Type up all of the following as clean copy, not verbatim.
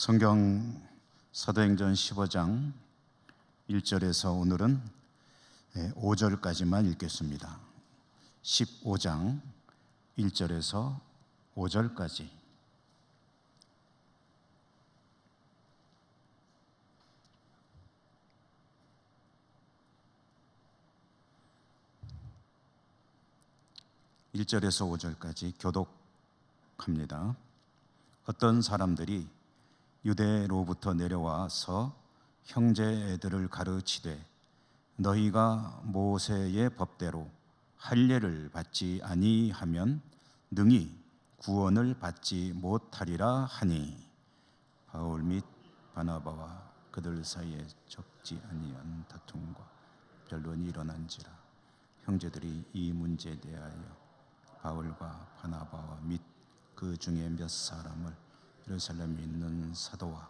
성경 사도행전 15장 1절에서 오늘은 5절까지만 읽겠습니다. 15장 1절에서 5절까지. (1절에서 5절까지) 교독합니다. 어떤 사람들이 유대로부터 내려와서 형제들을 가르치되 너희가 모세의 법대로 할례를 받지 아니하면 능히 구원을 받지 못하리라 하니, 바울 및 바나바와 그들 사이에 적지 아니한 다툼과 변론이 일어난지라. 형제들이 이 문제에 대하여 바울과 바나바와 및 그 중에 몇 사람을 예루살렘에 있는 사도와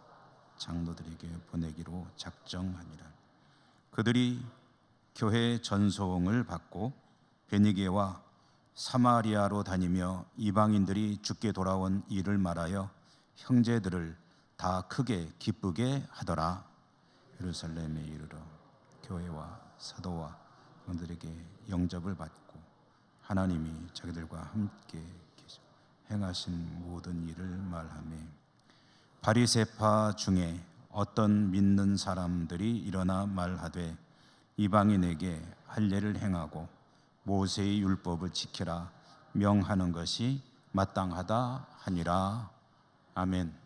장로들에게 보내기로 작정하니라. 그들이 교회 전송을 받고 베니게와 사마리아로 다니며 이방인들이 주께 돌아온 일을 말하여 형제들을 다 크게 기쁘게 하더라. 예루살렘에 이르러 교회와 사도와 그들에게 영접을 받고 하나님이 자기들과 함께 행하신 모든 일을 말하며, 바리새파 중에 어떤 믿는 사람들이 일어나 말하되 이방인에게 할례를 행하고 모세의 율법을 지키라 명하는 것이 마땅하다 하니라. 아멘.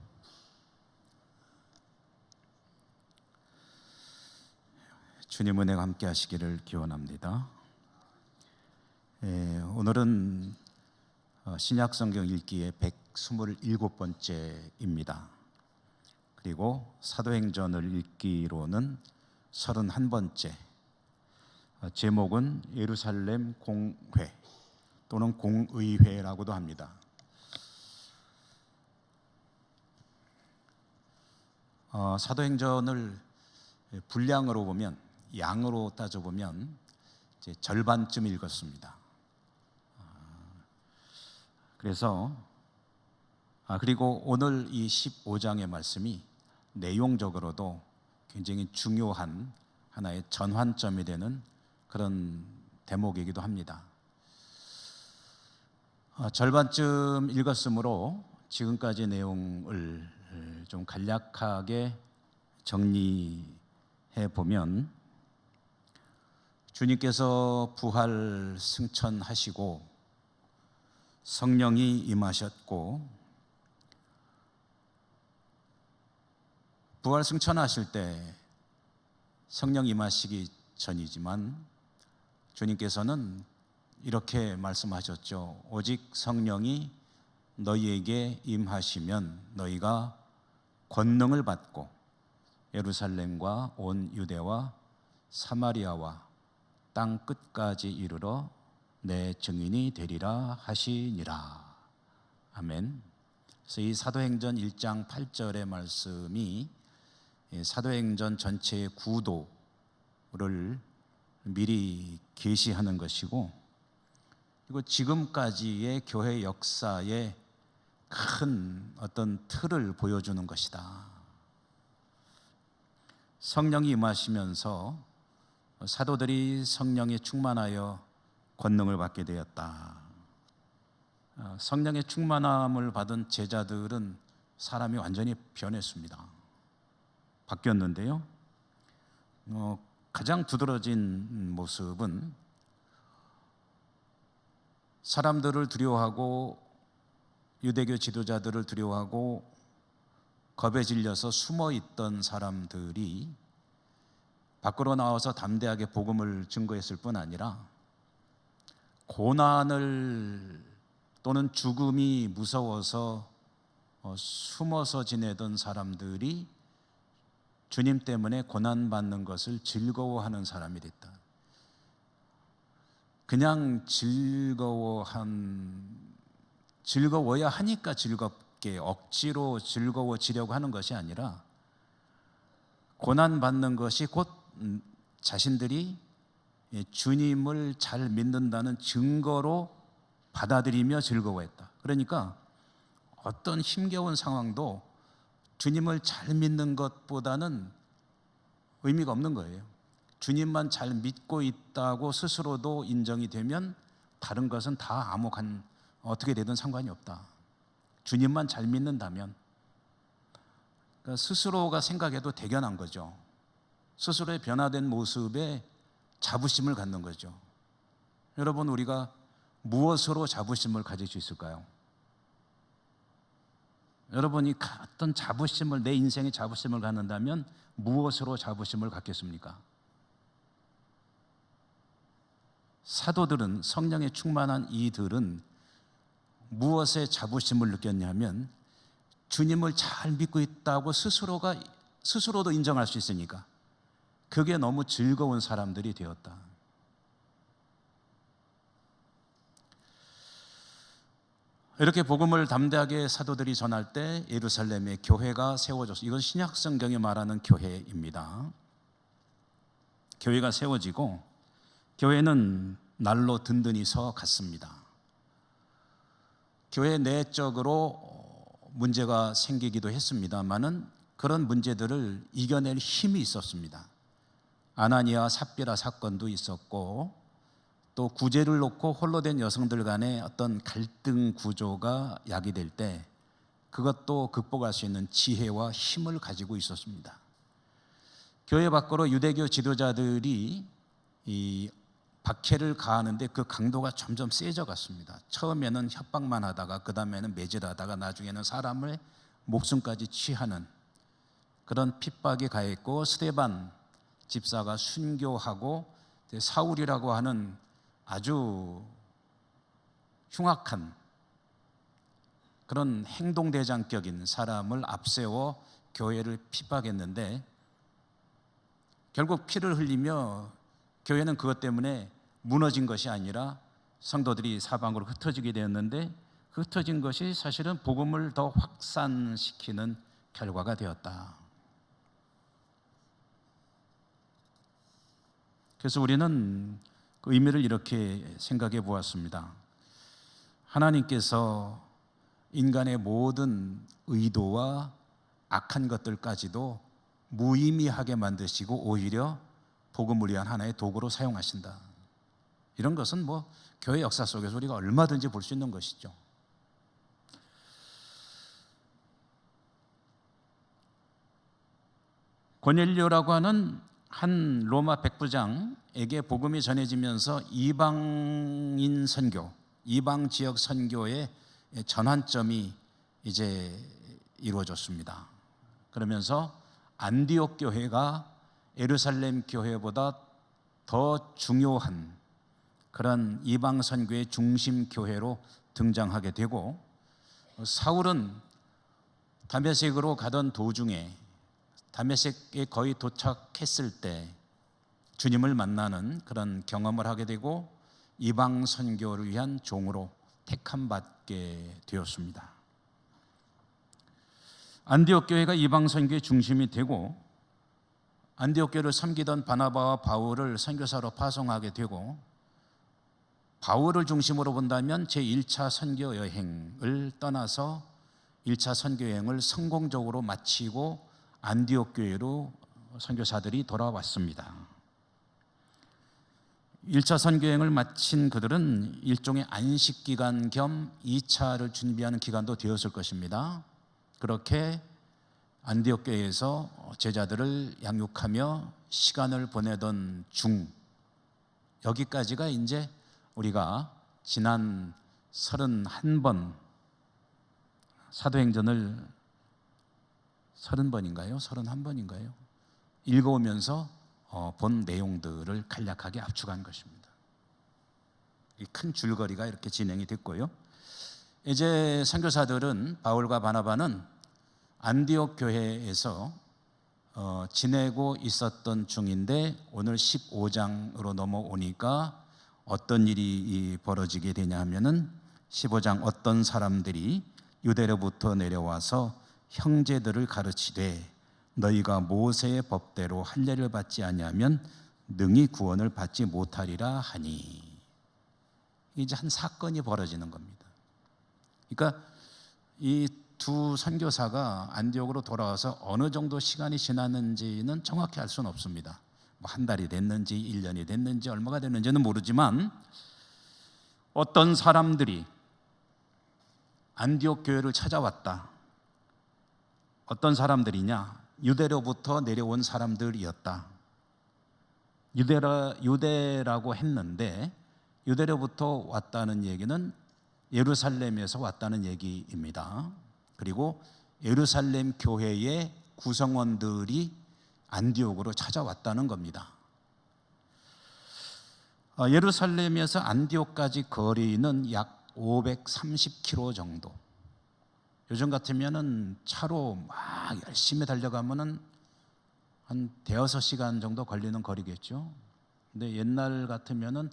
주님 은혜가 함께 하시기를 기원합니다. 오늘은 신약 성경 읽기의 127번째입니다. 그리고 사도행전을 읽기로는 31번째. 제목은 예루살렘 공회 또는 공의회라고도 합니다. 사도행전을 분량으로 보면, 양으로 따져보면 이제 절반쯤 읽었습니다. 그리고 오늘 이 15장의 말씀이 내용적으로도 굉장히 중요한 하나의 전환점이 되는 그런 대목이기도 합니다. 절반쯤 읽었으므로 지금까지 내용을 좀 간략하게 정리해 보면, 주님께서 부활 승천하시고 성령이 임하셨고, 부활 승천하실 때 성령 임하시기 전이지만 주님께서는 이렇게 말씀하셨죠. 오직 성령이 너희에게 임하시면 너희가 권능을 받고 예루살렘과 온 유대와 사마리아와 땅 끝까지 이르러 내 증인이 되리라 하시니라. 아멘. 그래서 이 사도행전 1장 8절의 말씀이 사도행전 전체의 구도를 미리 계시하는 것이고, 그리고 지금까지의 교회 역사의 큰 어떤 틀을 보여주는 것이다. 성령이 임하시면서 사도들이 성령에 충만하여 권능을 받게 되었다. 성령의 충만함을 받은 제자들은 사람이 완전히 변했습니다. 바뀌었는데요, 가장 두드러진 모습은 사람들을 두려워하고 유대교 지도자들을 두려워하고 겁에 질려서 숨어있던 사람들이 밖으로 나와서 담대하게 복음을 증거했을 뿐 아니라, 고난을 또는 죽음이 무서워서 숨어서 지내던 사람들이 주님 때문에 고난받는 것을 즐거워하는 사람이 됐다. 그냥 즐거워야 하니까 즐겁게 억지로 즐거워지려고 하는 것이 아니라, 고난받는 것이 곧 자신들이 주님을 잘 믿는다는 증거로 받아들이며 즐거워했다. 그러니까 어떤 힘겨운 상황도 주님을 잘 믿는 것보다는 의미가 없는 거예요. 주님만 잘 믿고 있다고 스스로도 인정이 되면 다른 것은 다 어떻게 되든 상관이 없다. 주님만 잘 믿는다면, 그러니까 스스로가 생각해도 대견한 거죠. 스스로의 변화된 모습에 자부심을 갖는 거죠. 여러분, 우리가 무엇으로 자부심을 가질 수 있을까요? 여러분이 어떤 자부심을, 내 인생의 자부심을 갖는다면 무엇으로 자부심을 갖겠습니까? 사도들은, 성령에 충만한 이들은 무엇에 자부심을 느꼈냐면 주님을 잘 믿고 있다고 스스로도 인정할 수 있으니까 그게 너무 즐거운 사람들이 되었다. 이렇게 복음을 담대하게 사도들이 전할 때 예루살렘에 교회가 세워졌어요. 이건 신약 성경이 말하는 교회입니다. 교회가 세워지고 교회는 날로 든든히 서 갔습니다. 교회 내적으로 문제가 생기기도 했습니다만은 그런 문제들을 이겨낼 힘이 있었습니다. 아나니아 삽비라 사건도 있었고, 또 구제를 놓고 홀로 된 여성들 간의 어떤 갈등 구조가 야기될 때 그것도 극복할 수 있는 지혜와 힘을 가지고 있었습니다. 교회 밖으로 유대교 지도자들이 이 박해를 가하는데 그 강도가 점점 세져 갔습니다. 처음에는 협박만 하다가 그 다음에는 매질하다가 나중에는 사람을 목숨까지 취하는 그런 핍박이 가했고, 스데반 집사가 순교하고 사울이라고 하는 아주 흉악한 그런 행동대장격인 사람을 앞세워 교회를 핍박했는데 결국 피를 흘리며 교회는 그것 때문에 무너진 것이 아니라 성도들이 사방으로 흩어지게 되었는데, 그 흩어진 것이 사실은 복음을 더 확산시키는 결과가 되었다. 그래서 우리는 그 의미를 이렇게 생각해 보았습니다. 하나님께서 인간의 모든 의도와 악한 것들까지도 무의미하게 만드시고 오히려 복음을 위한 하나의 도구로 사용하신다. 이런 것은 교회 역사 속에서 우리가 얼마든지 볼 수 있는 것이죠. 고넬료라고 하는 한 로마 백부장에게 복음이 전해지면서 이방인 선교, 이방 지역 선교의 전환점이 이제 이루어졌습니다. 그러면서 안디옥 교회가 예루살렘 교회보다 더 중요한 그런 이방 선교의 중심 교회로 등장하게 되고, 사울은 다메섹으로 가던 도중에 다메섹에 거의 도착했을 때 주님을 만나는 그런 경험을 하게 되고 이방 선교를 위한 종으로 택함 받게 되었습니다. 안디옥 교회가 이방 선교의 중심이 되고 안디옥 교회를 섬기던 바나바와 바울을 선교사로 파송하게 되고, 바울을 중심으로 본다면 제1차 선교 여행을 떠나서 1차 선교 여행을 성공적으로 마치고 안디옥 교회로 선교사들이 돌아왔습니다. 1차 선교 여행을 마친 그들은 일종의 안식 기간 겸 2차를 준비하는 기간도 되었을 것입니다. 그렇게 안디옥 교회에서 제자들을 양육하며 시간을 보내던 중, 여기까지가 이제 우리가 지난 31번 사도행전을 30번인가요? 31번인가요? 읽어오면서 본 내용들을 간략하게 압축한 것입니다. 이 큰 줄거리가 이렇게 진행이 됐고요. 이제 선교사들은, 바울과 바나바는 안디옥 교회에서 지내고 있었던 중인데 오늘 15장으로 넘어오니까 어떤 일이 벌어지게 되냐 하면은 15장, 어떤 사람들이 유대로부터 내려와서 형제들을 가르치되 너희가 모세의 법대로 할례를 받지 아니하면 능히 구원을 받지 못하리라 하니, 이제 한 사건이 벌어지는 겁니다. 그러니까 이 두 선교사가 안디옥으로 돌아와서 어느 정도 시간이 지났는지는 정확히 알 수는 없습니다. 뭐 한 달이 됐는지 1년이 됐는지 얼마가 됐는지는 모르지만 어떤 사람들이 안디옥 교회를 찾아왔다. 어떤 사람들이냐? 유대로부터 내려온 사람들이었다. 유대라고 했는데 유대로부터 왔다는 얘기는 예루살렘에서 왔다는 얘기입니다. 그리고 예루살렘 교회의 구성원들이 안디옥으로 찾아왔다는 겁니다. 예루살렘에서 안디옥까지 거리는 약 530km 정도. 요즘 같으면은 차로 막 열심히 달려가면은 한 대여섯 시간 정도 걸리는 거리겠죠. 근데 옛날 같으면은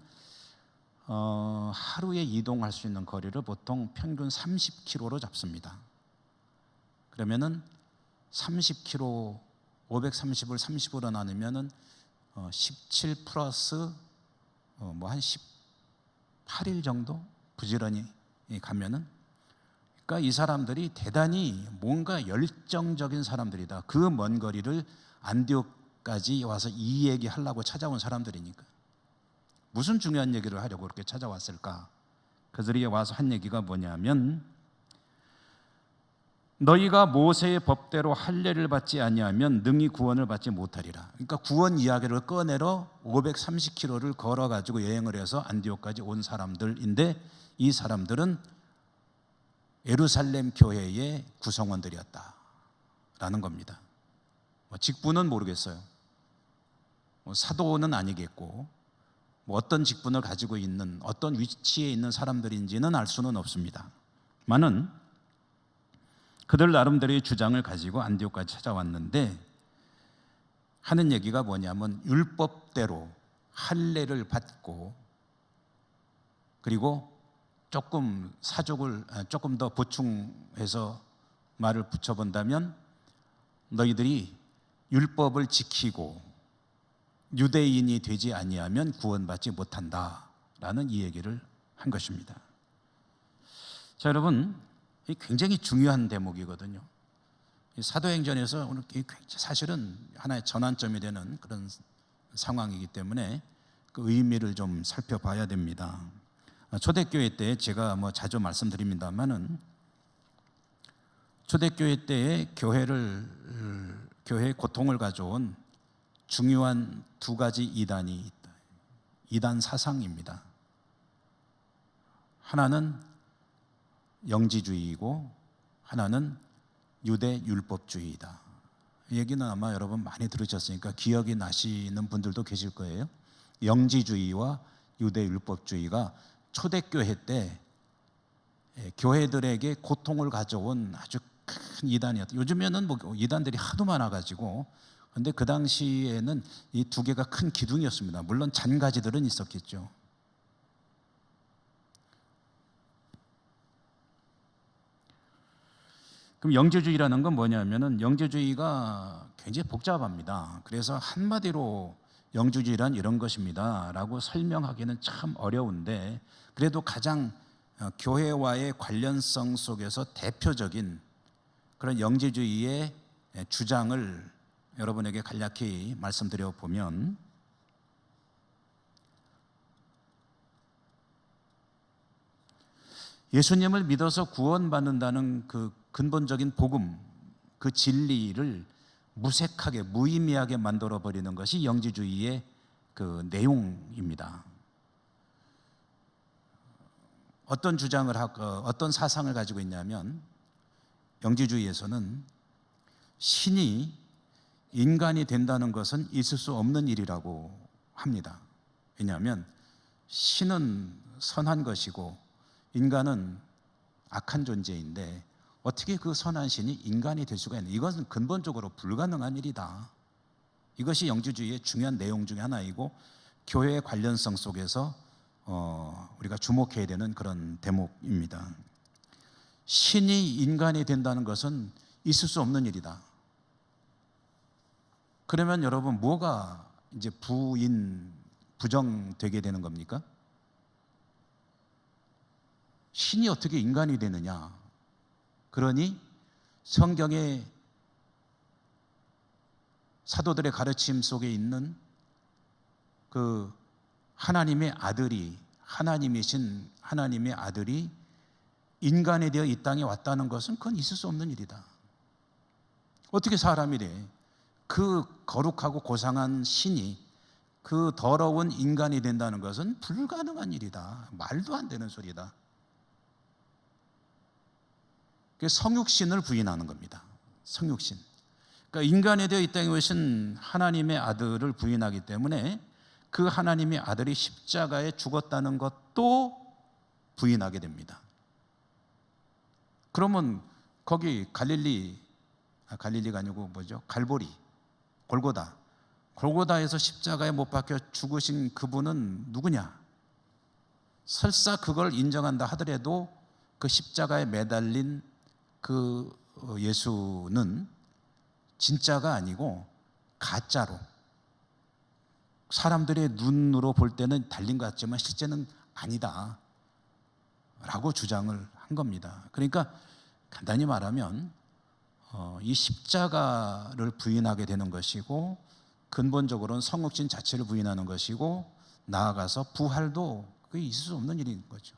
하루에 이동할 수 있는 거리를 보통 평균 30km로 잡습니다. 그러면은 30km, 530을 30으로 나누면은 17 플러스 뭐 한 18일 정도 부지런히 가면은, 그러니까 이 사람들이 대단히 뭔가 열정적인 사람들이다. 그 먼 거리를 안디옥까지 와서 이 얘기 하려고 찾아온 사람들이니까 무슨 중요한 얘기를 하려고 그렇게 찾아왔을까? 그들이 와서 한 얘기가 뭐냐면, 너희가 모세의 법대로 할례를 받지 아니하면 능히 구원을 받지 못하리라. 그러니까 구원 이야기를 꺼내러 530km를 걸어가지고 여행을 해서 안디옥까지 온 사람들인데, 이 사람들은 예루살렘 교회의 구성원들이었다라는 겁니다. 직분은 모르겠어요. 사도는 아니겠고 어떤 직분을 가지고 있는, 어떤 위치에 있는 사람들인지는 알 수는 없습니다. 만은 그들 나름대로의 주장을 가지고 안디옥까지 찾아왔는데 하는 얘기가 뭐냐면, 율법대로 할례를 받고 그리고 조금 사족을 조금 더 보충해서 말을 붙여본다면, 너희들이 율법을 지키고 유대인이 되지 아니하면 구원받지 못한다라는 이 얘기를 한 것입니다. 자, 여러분, 이 굉장히 중요한 대목이거든요. 사도행전에서 오늘 사실은 하나의 전환점이 되는 그런 상황이기 때문에 그 의미를 좀 살펴봐야 됩니다. 초대교회 때 제가 자주 말씀드립니다만은, 초대교회 때에 교회의 고통을 가져온 중요한 두 가지 이단이 있다. 이단 사상입니다. 하나는 영지주의이고 하나는 유대 율법주의이다. 이 얘기는 아마 여러분 많이 들으셨으니까 기억이 나시는 분들도 계실 거예요. 영지주의와 유대 율법주의가 초대교회 때 교회들에게 고통을 가져온 아주 큰 이단이었다. 요즘에는 이단들이 하도 많아가지고, 근데 그 당시에는 이 두 개가 큰 기둥이었습니다. 물론 잔가지들은 있었겠죠. 그럼 영지주의라는 건 뭐냐면은, 영지주의가 굉장히 복잡합니다. 그래서 한마디로 영지주의란 이런 것입니다 라고 설명하기는 참 어려운데, 그래도 가장 교회와의 관련성 속에서 대표적인 그런 영지주의의 주장을 여러분에게 간략히 말씀드려 보면, 예수님을 믿어서 구원받는다는 그 근본적인 복음, 그 진리를 무색하게 무의미하게 만들어버리는 것이 영지주의의 그 내용입니다. 어떤 주장을 하고 어떤 사상을 가지고 있냐면, 영지주의에서는 신이 인간이 된다는 것은 있을 수 없는 일이라고 합니다. 왜냐하면 신은 선한 것이고 인간은 악한 존재인데 어떻게 그 선한 신이 인간이 될 수가 있나? 이것은 근본적으로 불가능한 일이다. 이것이 영지주의의 중요한 내용 중에 하나이고, 교회의 관련성 속에서 우리가 주목해야 되는 그런 대목입니다. 신이 인간이 된다는 것은 있을 수 없는 일이다. 그러면 여러분, 뭐가 이제 부정되게 되는 겁니까? 신이 어떻게 인간이 되느냐? 그러니 성경의 사도들의 가르침 속에 있는 그 하나님의 아들이, 하나님이신 하나님의 아들이 인간이 되어 이 땅에 왔다는 것은 그건 있을 수 없는 일이다. 어떻게 사람이 돼? 그 거룩하고 고상한 신이 그 더러운 인간이 된다는 것은 불가능한 일이다. 말도 안 되는 소리다. 그게 성육신을 부인하는 겁니다. 성육신. 그러니까 인간이 되어 이 땅에 오신 하나님의 아들을 부인하기 때문에 그 하나님의 아들이 십자가에 죽었다는 것도 부인하게 됩니다. 그러면 거기 갈릴리가 아니고 뭐죠? 갈보리, 골고다에서 십자가에 못 박혀 죽으신 그분은 누구냐? 설사 그걸 인정한다 하더라도 그 십자가에 매달린 그 예수는 진짜가 아니고 가짜로, 사람들의 눈으로 볼 때는 달린 것 같지만 실제는 아니다 라고 주장을 한 겁니다. 그러니까 간단히 말하면 이 십자가를 부인하게 되는 것이고, 근본적으로는 성육신 자체를 부인하는 것이고, 나아가서 부활도 그게 있을 수 없는 일인 거죠.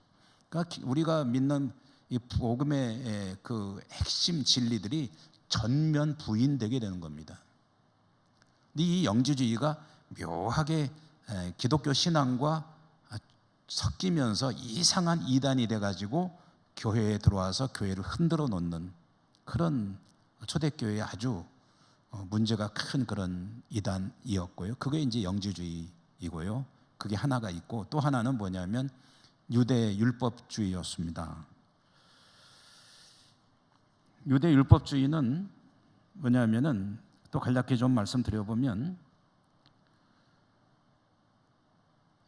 그러니까 우리가 믿는 이 복음의 그 핵심 진리들이 전면 부인되게 되는 겁니다. 근데 이 영지주의가 묘하게 기독교 신앙과 섞이면서 이상한 이단이 돼가지고 교회에 들어와서 교회를 흔들어 놓는 그런 초대교회의 아주 문제가 큰 그런 이단이었고요. 그게 이제 영지주의이고요. 그게 하나가 있고, 또 하나는 뭐냐면 유대 율법주의였습니다. 유대 율법주의는 뭐냐면은, 또 간략히 좀 말씀드려보면,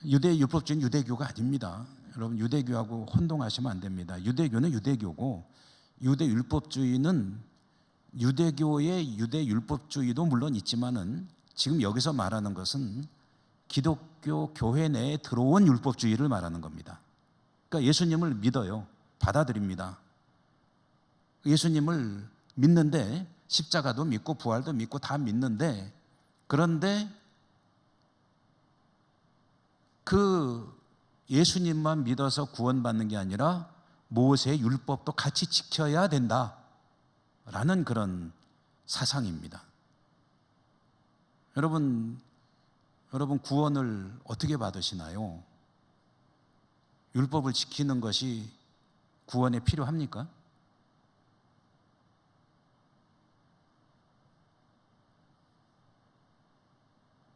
유대 율법주의는 유대교가 아닙니다. 여러분, 유대교하고 혼동하시면 안 됩니다. 유대교는 유대교고, 유대 율법주의는 유대교의 유대 율법주의도 물론 있지만은 지금 여기서 말하는 것은 기독교 교회 내에 들어온 율법주의를 말하는 겁니다. 그러니까 예수님을 믿어요. 받아들입니다. 예수님을 믿는데, 십자가도 믿고 부활도 믿고 다 믿는데, 그런데 그 예수님만 믿어서 구원받는 게 아니라 모세의 율법도 같이 지켜야 된다라는 그런 사상입니다. 여러분 구원을 어떻게 받으시나요? 율법을 지키는 것이 구원에 필요합니까?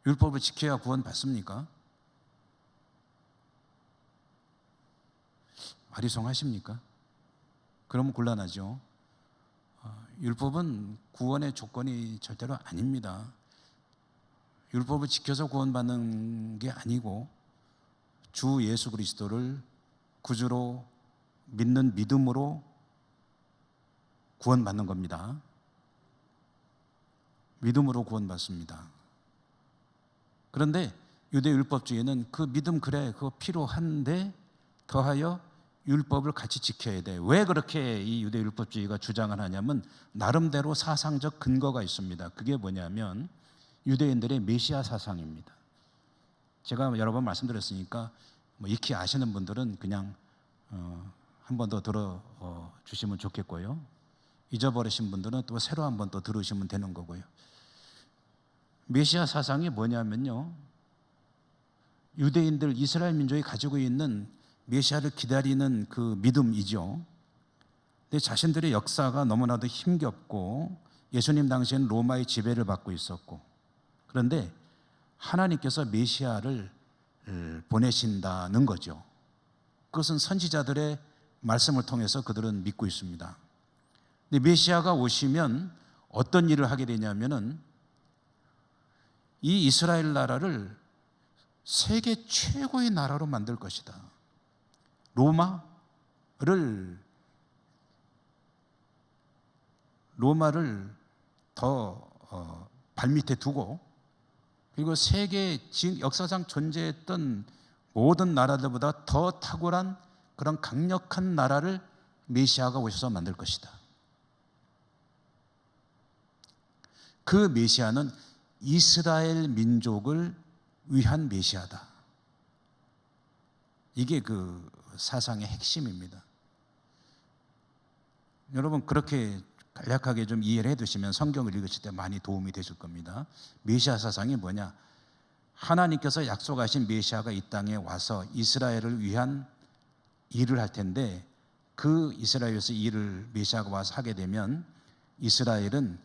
율법을 지켜야 구원 받습니까? 아리송하십니까? 그러면 곤란하죠. 율법은 구원의 조건이 절대로 아닙니다. 율법을 지켜서 구원받는 게 아니고 주 예수 그리스도를 구주로 믿는 믿음으로 구원받는 겁니다. 믿음으로 구원받습니다. 그런데 유대 율법주의는 그 믿음, 그래, 그거 필요한데 더하여 율법을 같이 지켜야 돼. 왜 그렇게 이 유대 율법주의가 주장을 하냐면 나름대로 사상적 근거가 있습니다. 그게 뭐냐면 유대인들의 메시아 사상입니다. 제가 여러 번 말씀드렸으니까 뭐 익히 아시는 분들은 그냥 한 번 더 들어 주시면 좋겠고요. 잊어버리신 분들은 또 새로 한 번 더 들으시면 되는 거고요. 메시아 사상이 뭐냐면요, 유대인들, 이스라엘 민족이 가지고 있는 메시아를 기다리는 그 믿음이죠. 근데 자신들의 역사가 너무나도 힘겹고 예수님 당시에는 로마의 지배를 받고 있었고, 그런데 하나님께서 메시아를 보내신다는 거죠. 그것은 선지자들의 말씀을 통해서 그들은 믿고 있습니다. 근데 메시아가 오시면 어떤 일을 하게 되냐면은 이 이스라엘 나라를 세계 최고의 나라로 만들 것이다. 로마를 더 발밑에 두고, 그리고 세계 역사상 존재했던 모든 나라들보다 더 탁월한 그런 강력한 나라를 메시아가 오셔서 만들 것이다. 그 메시아는 이스라엘 민족을 위한 메시아다. 이게 그 사상의 핵심입니다. 여러분 그렇게 간략하게 좀 이해를 해두시면 성경을 읽으실 때 많이 도움이 되실 겁니다. 메시아 사상이 뭐냐? 하나님께서 약속하신 메시아가 이 땅에 와서 이스라엘을 위한 일을 할 텐데, 그 이스라엘에서 일을 메시아가 와서 하게 되면 이스라엘은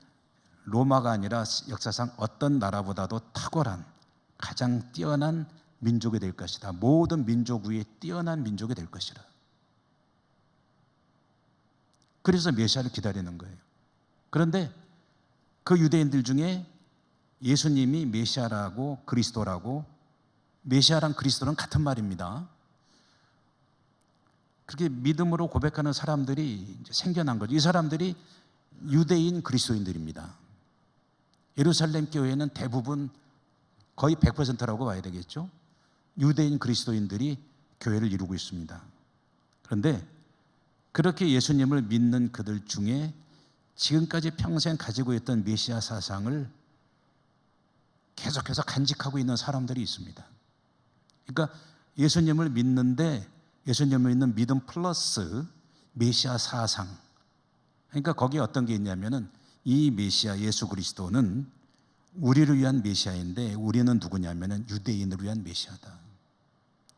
로마가 아니라 역사상 어떤 나라보다도 탁월한 가장 뛰어난 민족이 될 것이다. 모든 민족 위에 뛰어난 민족이 될 것이다. 그래서 메시아를 기다리는 거예요. 그런데 그 유대인들 중에 예수님이 메시아라고 그리스도라고, 메시아랑 그리스도는 같은 말입니다. 그렇게 믿음으로 고백하는 사람들이 이제 생겨난 거죠. 이 사람들이 유대인 그리스도인들입니다. 예루살렘 교회는 대부분 거의 100%라고 봐야 되겠죠. 유대인 그리스도인들이 교회를 이루고 있습니다. 그런데 그렇게 예수님을 믿는 그들 중에 지금까지 평생 가지고 있던 메시아 사상을 계속해서 간직하고 있는 사람들이 있습니다. 그러니까 예수님을 믿는데 예수님을 믿는 믿음 플러스 메시아 사상, 그러니까 거기에 어떤 게 있냐면은 이 메시아 예수 그리스도는 우리를 위한 메시아인데 우리는 누구냐면은 유대인을 위한 메시아다.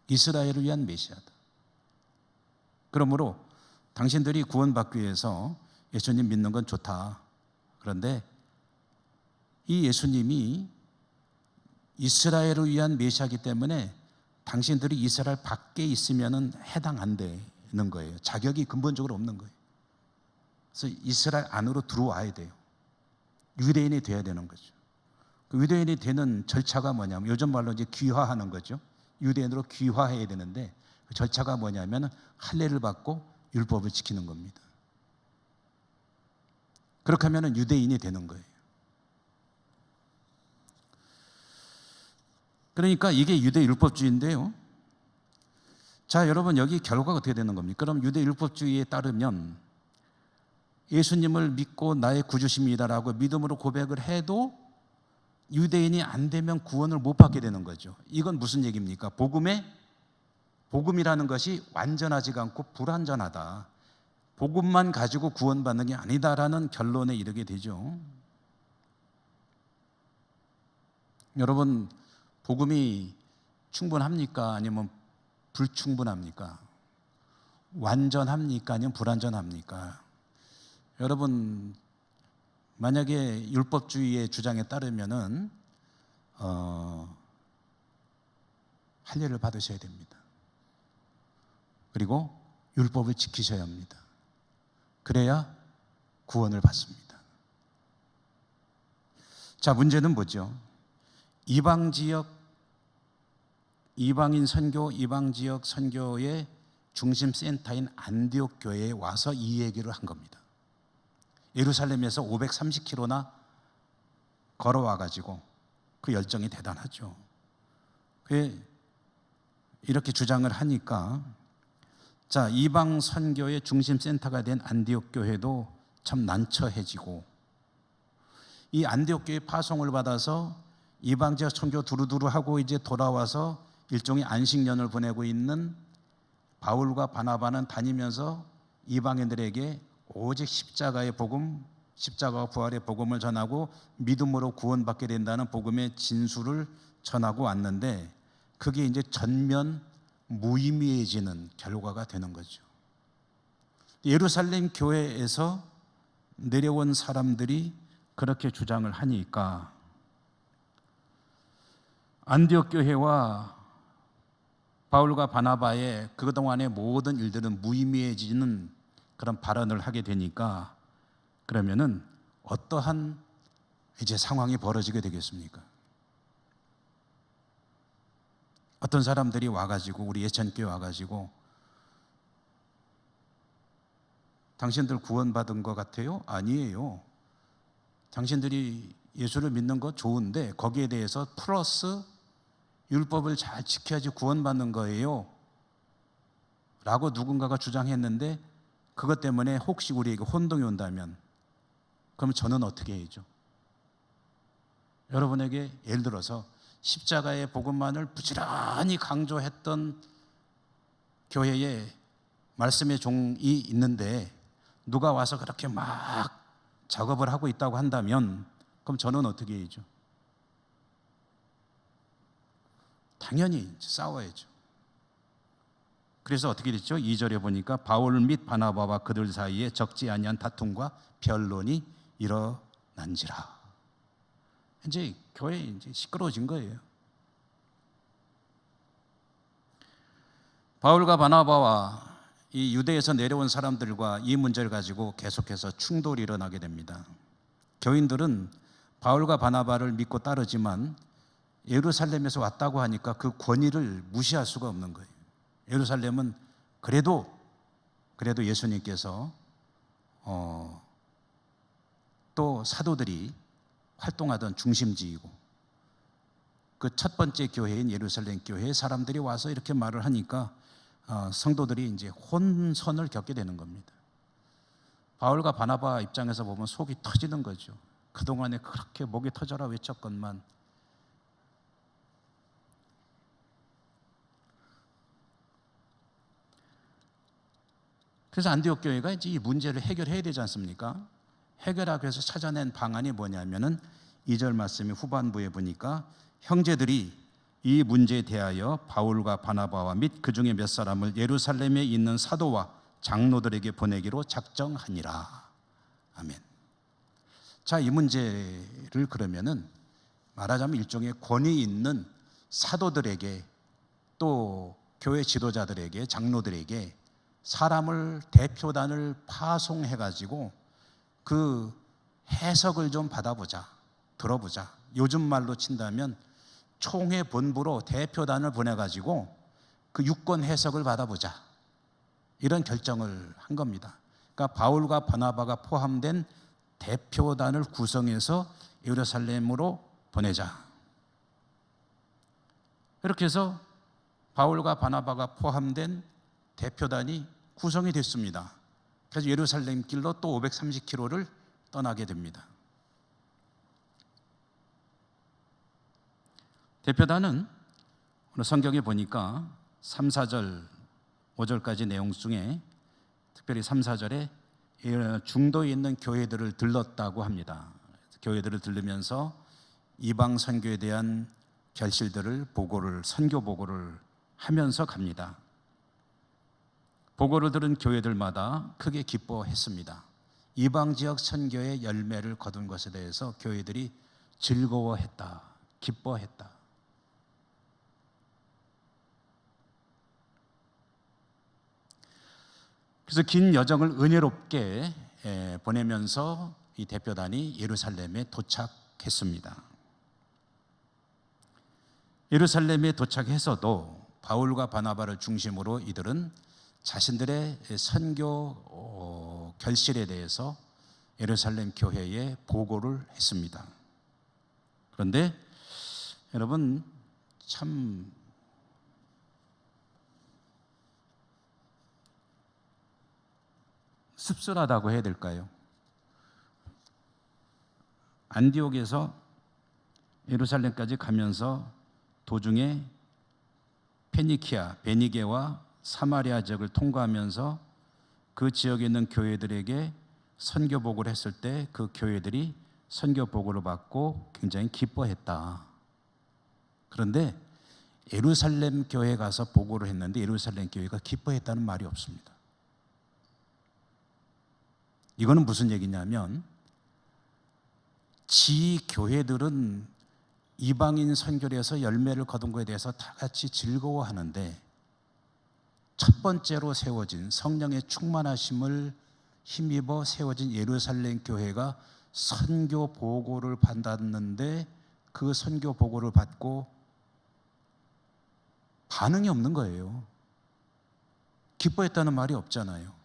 이스라엘을 위한 메시아다. 그러므로 당신들이 구원받기 위해서 예수님 믿는 건 좋다. 그런데 이 예수님이 이스라엘을 위한 메시아이기 때문에 당신들이 이스라엘 밖에 있으면은 해당 안 되는 거예요. 자격이 근본적으로 없는 거예요. 그래서 이스라엘 안으로 들어와야 돼요. 유대인이 돼야 되는 거죠. 그 유대인이 되는 절차가 뭐냐면 요즘 말로 이제 귀화하는 거죠. 유대인으로 귀화해야 되는데 그 절차가 뭐냐면 할례를 받고 율법을 지키는 겁니다. 그렇게 하면 유대인이 되는 거예요. 그러니까 이게 유대 율법주의인데요. 자, 여러분 여기 결과가 어떻게 되는 겁니까? 그럼 유대 율법주의에 따르면 예수님을 믿고 나의 구주십니다라고 믿음으로 고백을 해도 유대인이 안 되면 구원을 못 받게 되는 거죠. 이건 무슨 얘기입니까? 복음이라는 것이 완전하지가 않고 불완전하다. 복음만 가지고 구원받는 게 아니다라는 결론에 이르게 되죠. 여러분, 복음이 충분합니까? 아니면 불충분합니까? 완전합니까? 아니면 불완전합니까? 여러분, 만약에 율법주의의 주장에 따르면은 할례를 받으셔야 됩니다. 그리고 율법을 지키셔야 합니다. 그래야 구원을 받습니다. 자, 문제는 뭐죠? 이방인 선교, 이방 지역 선교의 중심 센터인 안디옥 교회에 와서 이 얘기를 한 겁니다. 예루살렘에서 530km나 걸어와 가지고 그 열정이 대단하죠. 이렇게 주장을 하니까 자, 이방 선교의 중심 센터가 된 안디옥 교회도 참 난처해지고, 이 안디옥 교회 파송을 받아서 이방 지역 선교 두루두루 하고 이제 돌아와서 일종의 안식년을 보내고 있는 바울과 바나바는 다니면서 이방인들에게 오직 십자가의 복음, 십자가와 부활의 복음을 전하고 믿음으로 구원받게 된다는 복음의 진수를 전하고 왔는데, 그게 이제 전면 무의미해지는 결과가 되는 거죠. 예루살렘 교회에서 내려온 사람들이 그렇게 주장을 하니까 안디옥 교회와 바울과 바나바의 그동안의 모든 일들은 무의미해지는 그런 발언을 하게 되니까, 그러면은 어떠한 이제 상황이 벌어지게 되겠습니까? 어떤 사람들이 와가지고 우리 예천교회 와가지고 당신들 구원받은 것 같아요? 아니에요. 당신들이 예수를 믿는 거 좋은데 거기에 대해서 플러스 율법을 잘 지켜야지 구원받는 거예요 라고 누군가가 주장했는데, 그것 때문에 혹시 우리에게 혼동이 온다면 그럼 저는 어떻게 해야죠? 여러분에게 예를 들어서 십자가의 복음만을 부지런히 강조했던 교회에 말씀의 종이 있는데 누가 와서 그렇게 막 작업을 하고 있다고 한다면 그럼 저는 어떻게 해야죠? 당연히 싸워야죠. 그래서 어떻게 됐죠? 2절에 보니까 바울 및 바나바와 그들 사이에 적지 아니한 다툼과 변론이 일어난지라. 이제 교회 이제 시끄러워진 거예요. 바울과 바나바와 이 유대에서 내려온 사람들과 이 문제를 가지고 계속해서 충돌이 일어나게 됩니다. 교인들은 바울과 바나바를 믿고 따르지만 예루살렘에서 왔다고 하니까 그 권위를 무시할 수가 없는 거예요. 예루살렘은 그래도 예수님께서 또 사도들이 활동하던 중심지이고 그 첫 번째 교회인 예루살렘 교회에 사람들이 와서 이렇게 말을 하니까 성도들이 이제 혼선을 겪게 되는 겁니다. 바울과 바나바 입장에서 보면 속이 터지는 거죠. 그동안에 그렇게 목이 터져라 외쳤건만 그래서 안디옥 교회가 이제 이 문제를 해결해야 되지 않습니까? 해결하기 위해서 찾아낸 방안이 뭐냐면은 2절 말씀이 후반부에 보니까 형제들이 이 문제에 대하여 바울과 바나바와 및 그 중에 몇 사람을 예루살렘에 있는 사도와 장로들에게 보내기로 작정하니라. 아멘. 자, 이 문제를 그러면은 말하자면 일종의 권위 있는 사도들에게 또 교회 지도자들에게 장로들에게 사람을 대표단을 파송해 가지고 그 해석을 좀 받아보자, 들어보자. 요즘 말로 친다면 총회 본부로 대표단을 보내가지고 그 유권 해석을 받아보자, 이런 결정을 한 겁니다. 그러니까 바울과 바나바가 포함된 대표단을 구성해서 예루살렘으로 보내자. 이렇게 해서 바울과 바나바가 포함된 대표단이 구성이 됐습니다. 그래서 예루살렘 길로 또 530km를 떠나게 됩니다. 대표단은 오늘 성경에 보니까 3, 4절, 5절까지 내용 중에 특별히 3, 4절에 중도에 있는 교회들을 들렀다고 합니다. 교회들을 들르면서 이방 선교에 대한 결실들을 선교 보고를 하면서 갑니다. 보고를 들은 교회들마다 크게 기뻐했습니다. 이방 지역 선교의 열매를 거둔 것에 대해서 교회들이 즐거워했다, 기뻐했다. 그래서 긴 여정을 은혜롭게 보내면서 이 대표단이 예루살렘에 도착했습니다. 예루살렘에 도착해서도 바울과 바나바를 중심으로 이들은 자신들의 선교 결실에 대해서 예루살렘 교회에 보고를 했습니다. 그런데 여러분 참 씁쓸하다고 해야 될까요? 안디옥에서 예루살렘까지 가면서 도중에 페니키아, 베니게와 사마리아 지역을 통과하면서 그 지역에 있는 교회들에게 선교 보고를 했을 때 그 교회들이 선교 보고를 받고 굉장히 기뻐했다. 그런데 예루살렘 교회에 가서 보고를 했는데 예루살렘 교회가 기뻐했다는 말이 없습니다. 이거는 무슨 얘기냐면 지 교회들은 이방인 선교를 해서 열매를 거둔 것에 대해서 다 같이 즐거워하는데 첫 번째로 세워진 성령의 충만하심을 힘입어 세워진 예루살렘 교회가 선교 보고를 받았는데 그 선교 보고를 받고 반응이 없는 거예요. 기뻐했다는 말이 없잖아요.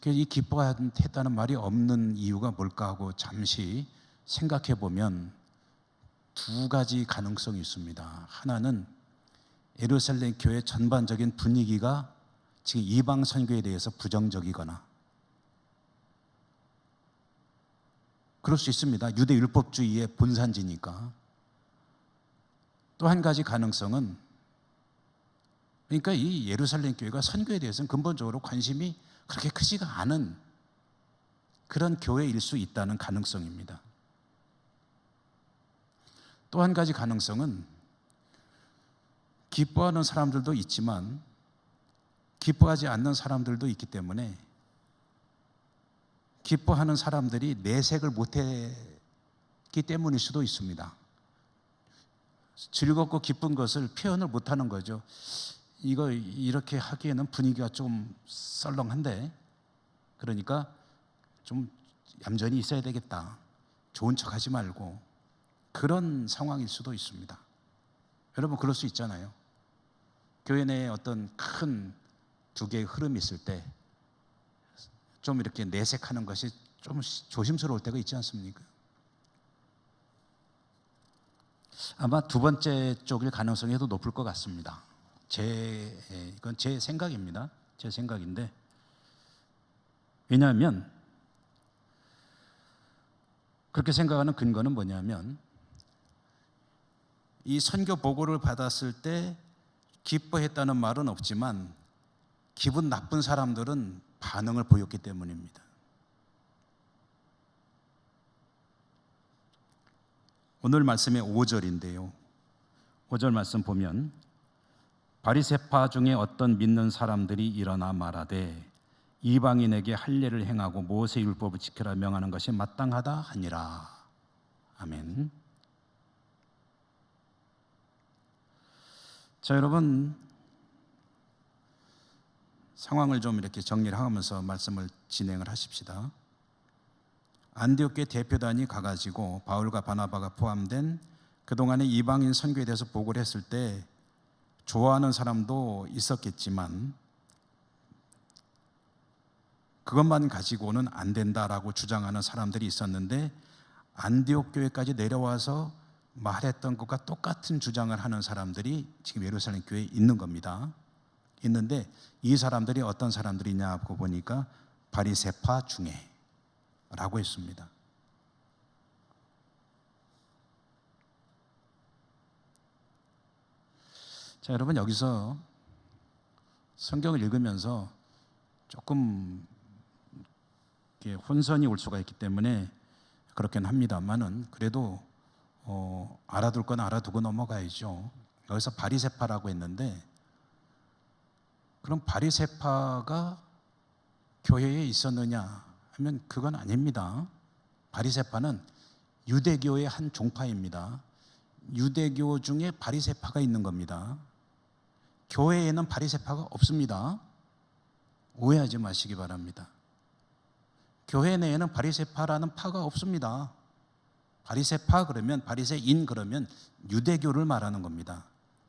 이 기뻐했다는 말이 없는 이유가 뭘까 하고 잠시 생각해 보면 두 가지 가능성이 있습니다. 하나는 예루살렘 교회 전반적인 분위기가 지금 이방 선교에 대해서 부정적이거나 그럴 수 있습니다. 유대 율법주의의 본산지니까. 또 한 가지 가능성은, 그러니까 이 예루살렘 교회가 선교에 대해서는 근본적으로 관심이 그렇게 크지가 않은 그런 교회일 수 있다는 가능성입니다. 또 한 가지 가능성은 기뻐하는 사람들도 있지만 기뻐하지 않는 사람들도 있기 때문에 기뻐하는 사람들이 내색을 못했기 때문일 수도 있습니다. 즐겁고 기쁜 것을 표현을 못하는 거죠. 이거 이렇게 하기에는 분위기가 좀 썰렁한데, 그러니까 좀 얌전히 있어야 되겠다, 좋은 척 하지 말고, 그런 상황일 수도 있습니다. 여러분 그럴 수 있잖아요. 교회 내에 어떤 큰 두 개의 흐름이 있을 때 좀 이렇게 내색하는 것이 좀 조심스러울 때가 있지 않습니까? 아마 두 번째 쪽일 가능성이 더 높을 것 같습니다. 이건 제 생각입니다. 제 생각인데, 왜냐하면 그렇게 생각하는 근거는 뭐냐면, 이 선교 보고를 받았을 때 기뻐했다는 말은 없지만 기분 나쁜 사람들은 반응을 보였기 때문입니다. 오늘 말씀의 5절인데요. 5절 말씀 보면, 바리새파 중에 어떤 믿는 사람들이 일어나 말하되 이방인에게 할례를 행하고 모세 율법을 지키라 명하는 것이 마땅하다 하니라. 아멘. 자, 여러분, 상황을 좀 이렇게 정리를 하면서 말씀을 진행을 하십시다. 안디옥 교회 대표단이 가가지고 바울과 바나바가 포함된 그동안의 이방인 선교에 대해서 보고를 했을 때 좋아하는 사람도 있었겠지만 그것만 가지고는 안 된다라고 주장하는 사람들이 있었는데, 안디옥 교회까지 내려와서 말했던 것과 똑같은 주장을 하는 사람들이 지금 예루살렘 교회에 있는 겁니다. 있는데 이 사람들이 어떤 사람들이냐고 보니까 바리새파 중에 라고 했습니다. 자, 여러분, 여기서 성경을 읽으면서 조금 혼선이 올 수가 있기 때문에 그렇긴 합니다만은, 그래도 알아둘 건 알아두고 넘어가야죠. 여기서 바리새파라고 했는데, 그럼 바리새파가 교회에 있었느냐 하면 그건 아닙니다. 바리새파는 유대교의 한 종파입니다. 유대교 중에 바리새파가 있는 겁니다. 교회에는 바리새파가 없습니다. 오해하지 마시기 바랍니다. 교회 내에는 바리새파라는 파가 없습니다. 바리새파 그러면, 바리새인 그러면 유대교를 말하는 겁니다.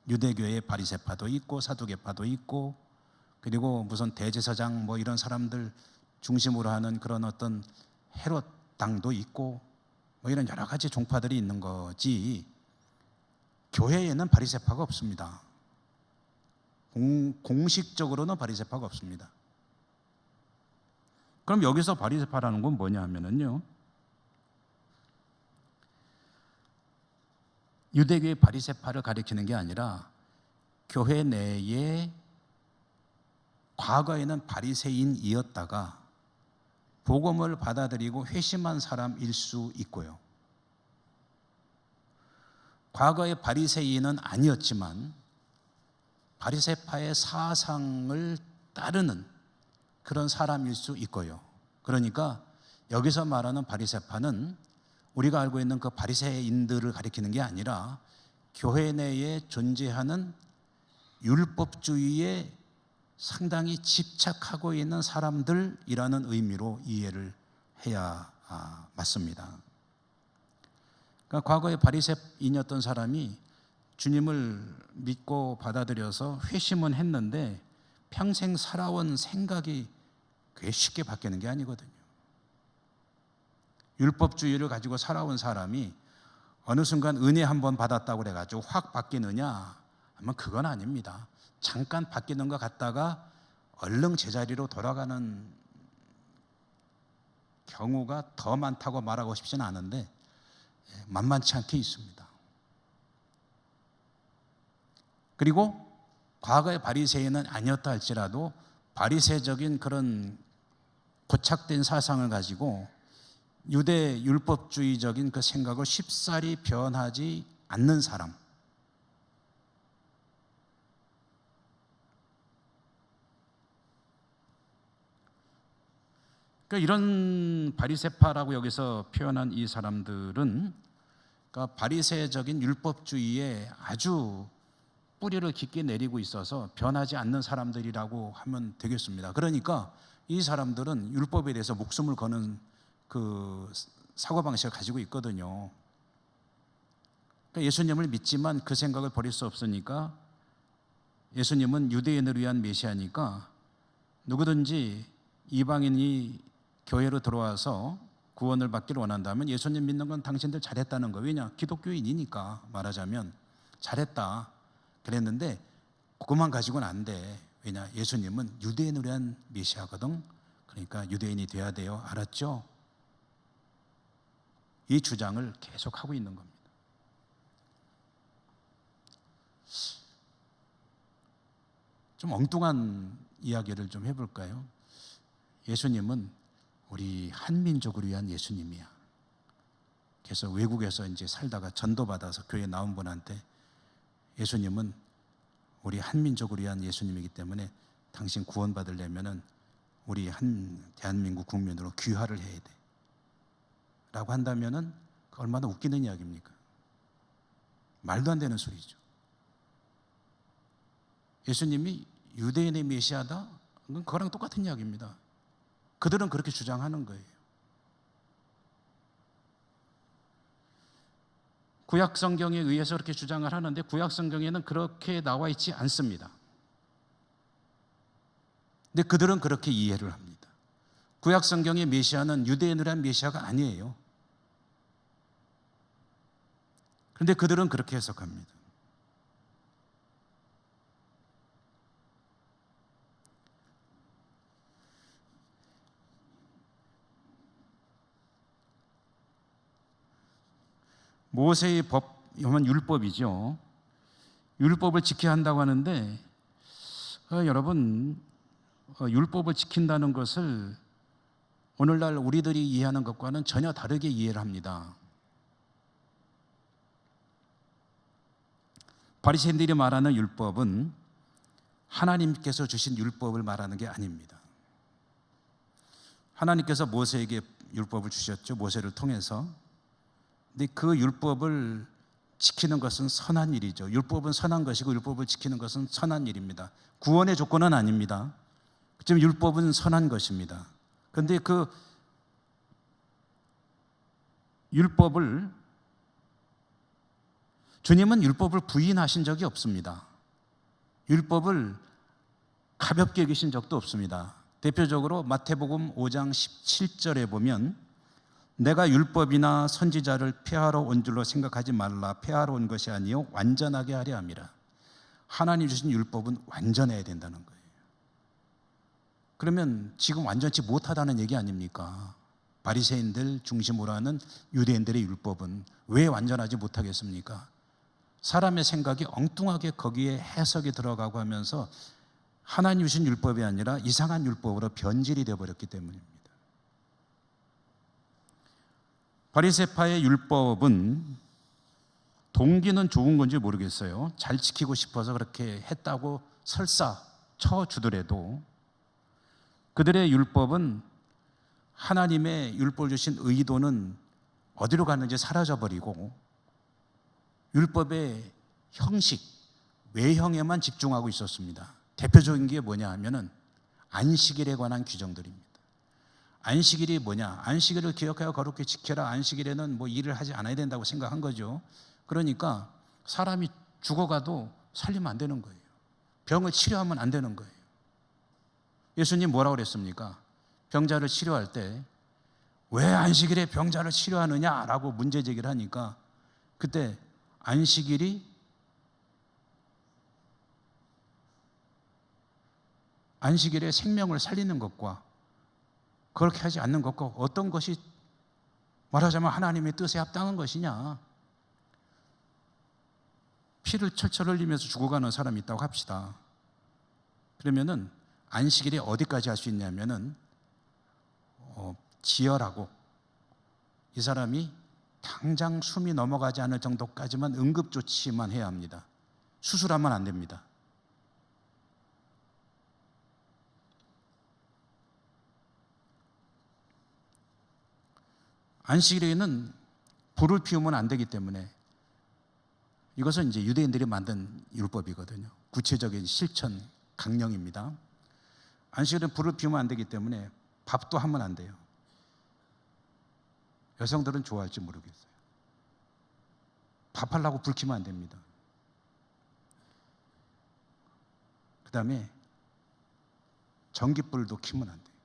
유대교에 바리새파도 있고 사두개파도 있고, 그리고 무슨 대제사장 뭐 이런 사람들 중심으로 하는 그런 어떤 헤롯 당도 있고, 뭐 이런 여러 가지 종파들이 있는 거지, 교회에는 바리새파가 없습니다. 공식적으로는 바리새파가 없습니다. 그럼 여기서 바리새파라는 건 뭐냐 하면은요, 유대교의 바리새파를 가리키는 게 아니라 교회 내에 과거에는 바리새인이었다가 복음을 받아들이고 회심한 사람일 수 있고요, 과거의 바리새인은 아니었지만 바리새파의 사상을 따르는 그런 사람일 수 있고요. 그러니까 여기서 말하는 바리새파는 우리가 알고 있는 그 바리새인들을 가리키는 게 아니라 교회 내에 존재하는 율법주의에 상당히 집착하고 있는 사람들이라는 의미로 이해를 해야 맞습니다. 그러니까 과거에 바리새인이었던 사람이 주님을 믿고 받아들여서 회심은 했는데 평생 살아온 생각이 그게 쉽게 바뀌는 게 아니거든요. 율법주의를 가지고 살아온 사람이 어느 순간 은혜 한번 받았다고 그래가지고 확 바뀌느냐 하면 그건 아닙니다. 잠깐 바뀌는 것 같다가 얼른 제자리로 돌아가는 경우가 더 많다고 말하고 싶지는 않은데 만만치 않게 있습니다. 그리고 과거의 바리새인은 아니었다 할지라도 바리새적인 그런 고착된 사상을 가지고 유대 율법주의적인 그 생각을 쉽사리 변하지 않는 사람, 그러니까 이런 바리새파라고 여기서 표현한 이 사람들은 그러니까 바리새적인 율법주의에 아주 뿌리를 깊게 내리고 있어서 변하지 않는 사람들이라고 하면 되겠습니다. 그러니까 이 사람들은 율법에 대해서 목숨을 거는 그 사고방식을 가지고 있거든요. 그러니까 예수님을 믿지만 그 생각을 버릴 수 없으니까 예수님은 유대인을 위한 메시아니까 누구든지 이방인이 교회로 들어와서 구원을 받기를 원한다면 예수님 믿는 건 당신들 잘했다는 거예요. 왜냐? 기독교인이니까 말하자면 잘했다 그랬는데 그것만 가지고는 안 돼. 왜냐? 예수님은 유대인을 위한 메시아거든. 그러니까 유대인이 돼야 돼요. 알았죠? 이 주장을 계속하고 있는 겁니다. 좀 엉뚱한 이야기를 좀 해볼까요? 예수님은 우리 한민족을 위한 예수님이야. 그래서 외국에서 이제 살다가 전도받아서 교회에 나온 분한테 예수님은 우리 한민족을 위한 예수님이기 때문에 당신 구원받으려면은 우리 대한민국 국민으로 귀화를 해야 돼. 라고 한다면은 얼마나 웃기는 이야기입니까? 말도 안 되는 소리죠. 예수님이 유대인의 메시아다? 그거랑 똑같은 이야기입니다. 그들은 그렇게 주장하는 거예요. 구약 성경에 의해서 그렇게 주장을 하는데 구약 성경에는 그렇게 나와 있지 않습니다. 근데 그들은 그렇게 이해를 합니다. 구약 성경의 메시아는 유대인을 한 메시아가 아니에요. 그런데 그들은 그렇게 해석합니다. 모세의 법, 이건 율법이죠. 율법을 지켜야 한다고 하는데 여러분 율법을 지킨다는 것을 오늘날 우리들이 이해하는 것과는 전혀 다르게 이해를 합니다. 바리새인들이 말하는 율법은 하나님께서 주신 율법을 말하는 게 아닙니다. 하나님께서 모세에게 율법을 주셨죠. 모세를 통해서. 근데 그 율법을 지키는 것은 선한 일이죠. 율법은 선한 것이고 율법을 지키는 것은 선한 일입니다. 구원의 조건은 아닙니다. 지금 율법은 선한 것입니다. 그런데 그 율법을 주님은 율법을 부인하신 적이 없습니다. 율법을 가볍게 여기신 적도 없습니다. 대표적으로 마태복음 5장 17절에 보면 내가 율법이나 선지자를 폐하러 온 줄로 생각하지 말라. 폐하러 온 것이 아니요 완전하게 하려 함이라. 하나님 주신 율법은 완전해야 된다는 거예요. 그러면 지금 완전치 못하다는 얘기 아닙니까? 바리새인들 중심으로 하는 유대인들의 율법은 왜 완전하지 못하겠습니까? 사람의 생각이 엉뚱하게 거기에 해석이 들어가고 하면서 하나님 주신 율법이 아니라 이상한 율법으로 변질이 되어버렸기 때문입니다. 바리새파의 율법은 동기는 좋은 건지 모르겠어요. 잘 지키고 싶어서 그렇게 했다고 설사 쳐주더라도 그들의 율법은 하나님의 율법을 주신 의도는 어디로 갔는지 사라져버리고 율법의 형식, 외형에만 집중하고 있었습니다. 대표적인 게 뭐냐 하면은 안식일에 관한 규정들입니다. 안식일이 뭐냐? 안식일을 기억하여 거룩히 지켜라. 안식일에는 뭐 일을 하지 않아야 된다고 생각한 거죠. 그러니까 사람이 죽어가도 살리면 안 되는 거예요. 병을 치료하면 안 되는 거예요. 예수님 뭐라고 그랬습니까? 병자를 치료할 때 왜 안식일에 병자를 치료하느냐라고 문제 제기를 하니까 그때 안식일에 생명을 살리는 것과 그렇게 하지 않는 것과 어떤 것이 말하자면 하나님의 뜻에 합당한 것이냐. 피를 철철 흘리면서 죽어가는 사람이 있다고 합시다. 그러면은 안식일에 어디까지 할 수 있냐면은 지혈하고 이 사람이 당장 숨이 넘어가지 않을 정도까지만 응급조치만 해야 합니다. 수술하면 안 됩니다. 안식일에는 불을 피우면 안 되기 때문에 이것은 이제 유대인들이 만든 율법이거든요. 구체적인 실천 강령입니다. 안식일에는 불을 피우면 안 되기 때문에 밥도 하면 안 돼요. 여성들은 좋아할지 모르겠어요. 밥하려고 불 켜면 안 됩니다. 그 다음에 전깃불도 켜면 안 돼요.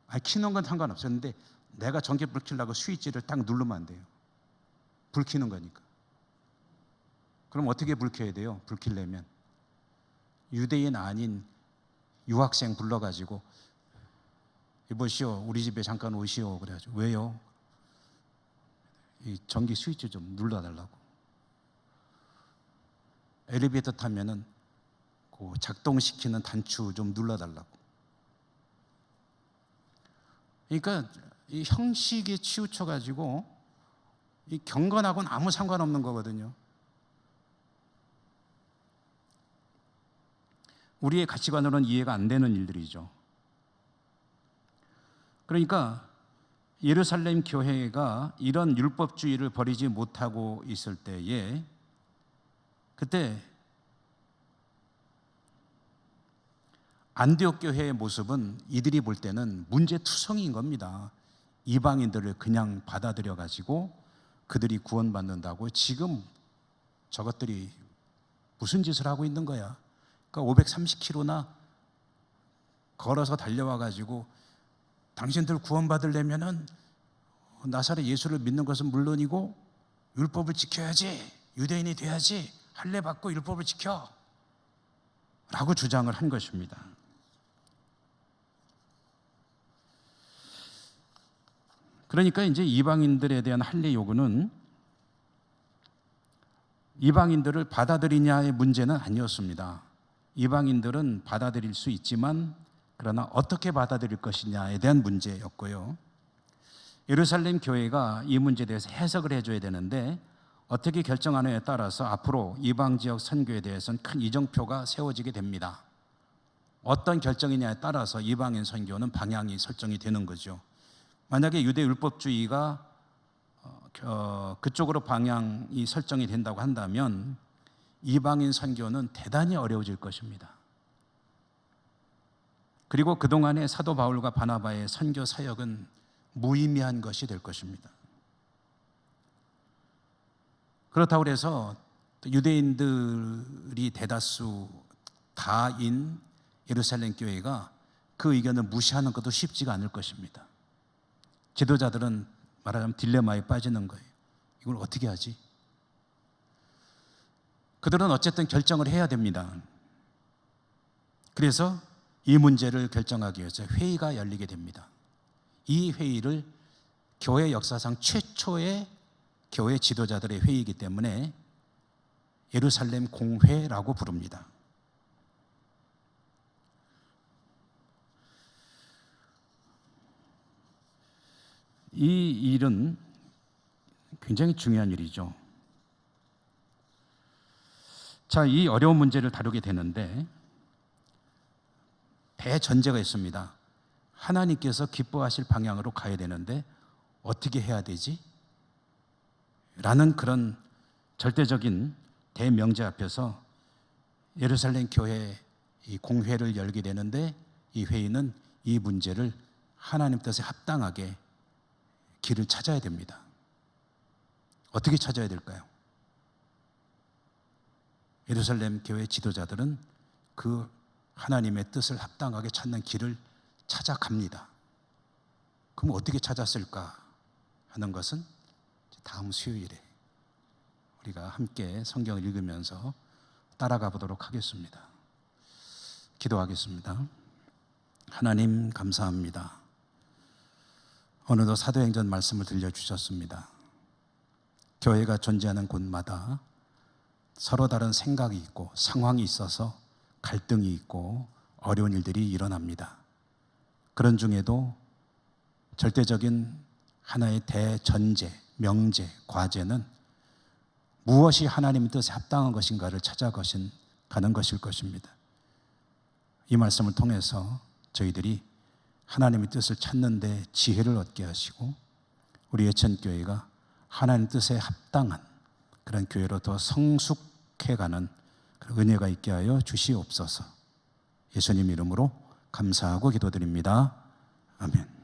아니, 켜는 건 상관없었는데 내가 전깃불 켜려고 스위치를 딱 누르면 안 돼요. 불 켜는 거니까. 그럼 어떻게 불 켜야 돼요? 불 켜려면 유대인 아닌 유학생 불러가지고 이보시오, 우리 집에 잠깐 오시오. 그래가지고 왜요? 이 전기 스위치 좀 눌러달라고. 엘리베이터 타면은 그 작동시키는 단추 좀 눌러달라고. 그러니까 이 형식에 치우쳐가지고 이 경건하고는 아무 상관없는 거거든요. 우리의 가치관으로는 이해가 안 되는 일들이죠. 그러니까 예루살렘 교회가 이런 율법주의를 버리지 못하고 있을 때에 그때 안디옥 교회의 모습은 이들이 볼 때는 문제투성이인 겁니다. 이방인들을 그냥 받아들여 가지고 그들이 구원받는다고 지금 저것들이 무슨 짓을 하고 있는 거야. 그러니까 530km나 걸어서 달려와 가지고 당신들 구원받으려면은 나사렛 예수를 믿는 것은 물론이고 율법을 지켜야지, 유대인이 돼야지, 할례 받고 율법을 지켜 라고 주장을 한 것입니다. 그러니까 이제 이방인들에 대한 할례 요구는 이방인들을 받아들이냐의 문제는 아니었습니다. 이방인들은 받아들일 수 있지만 그러나 어떻게 받아들일 것이냐에 대한 문제였고요. 예루살렘 교회가 이 문제에 대해서 해석을 해줘야 되는데 어떻게 결정하느냐에 따라서 앞으로 이방 지역 선교에 대해서는 큰 이정표가 세워지게 됩니다. 어떤 결정이냐에 따라서 이방인 선교는 방향이 설정이 되는 거죠. 만약에 유대 율법주의가 그쪽으로 방향이 설정이 된다고 한다면 이방인 선교는 대단히 어려워질 것입니다. 그리고 그동안의 사도 바울과 바나바의 선교 사역은 무의미한 것이 될 것입니다. 그렇다고 해서 유대인들이 대다수 다인 예루살렘 교회가 그 의견을 무시하는 것도 쉽지가 않을 것입니다. 지도자들은 말하자면 딜레마에 빠지는 거예요. 이걸 어떻게 하지? 그들은 어쨌든 결정을 해야 됩니다. 그래서 이 문제를 결정하기 위해서 회의가 열리게 됩니다. 이 회의를 교회 역사상 최초의 교회 지도자들의 회의이기 때문에 예루살렘 공회라고 부릅니다. 이 일은 굉장히 중요한 일이죠. 자, 이 어려운 문제를 다루게 되는데 대전제가 있습니다. 하나님께서 기뻐하실 방향으로 가야 되는데 어떻게 해야 되지? 라는 그런 절대적인 대명제 앞에서 예루살렘 교회 이 공회를 열게 되는데 이 회의는 이 문제를 하나님 뜻에 합당하게 길을 찾아야 됩니다. 어떻게 찾아야 될까요? 예루살렘 교회 지도자들은 그 하나님의 뜻을 합당하게 찾는 길을 찾아갑니다. 그럼 어떻게 찾았을까 하는 것은 다음 수요일에 우리가 함께 성경을 읽으면서 따라가 보도록 하겠습니다. 기도하겠습니다. 하나님 감사합니다. 오늘도 사도행전 말씀을 들려주셨습니다. 교회가 존재하는 곳마다 서로 다른 생각이 있고 상황이 있어서 갈등이 있고 어려운 일들이 일어납니다. 그런 중에도 절대적인 하나의 대전제, 명제, 과제는 무엇이 하나님의 뜻에 합당한 것인가를 찾아가는 것일 것입니다. 이 말씀을 통해서 저희들이 하나님의 뜻을 찾는 데 지혜를 얻게 하시고 우리 예천교회가 하나님 뜻에 합당한 그런 교회로 더 성숙해가는 그런 은혜가 있게 하여 주시옵소서. 예수님 이름으로 감사하고 기도드립니다. 아멘.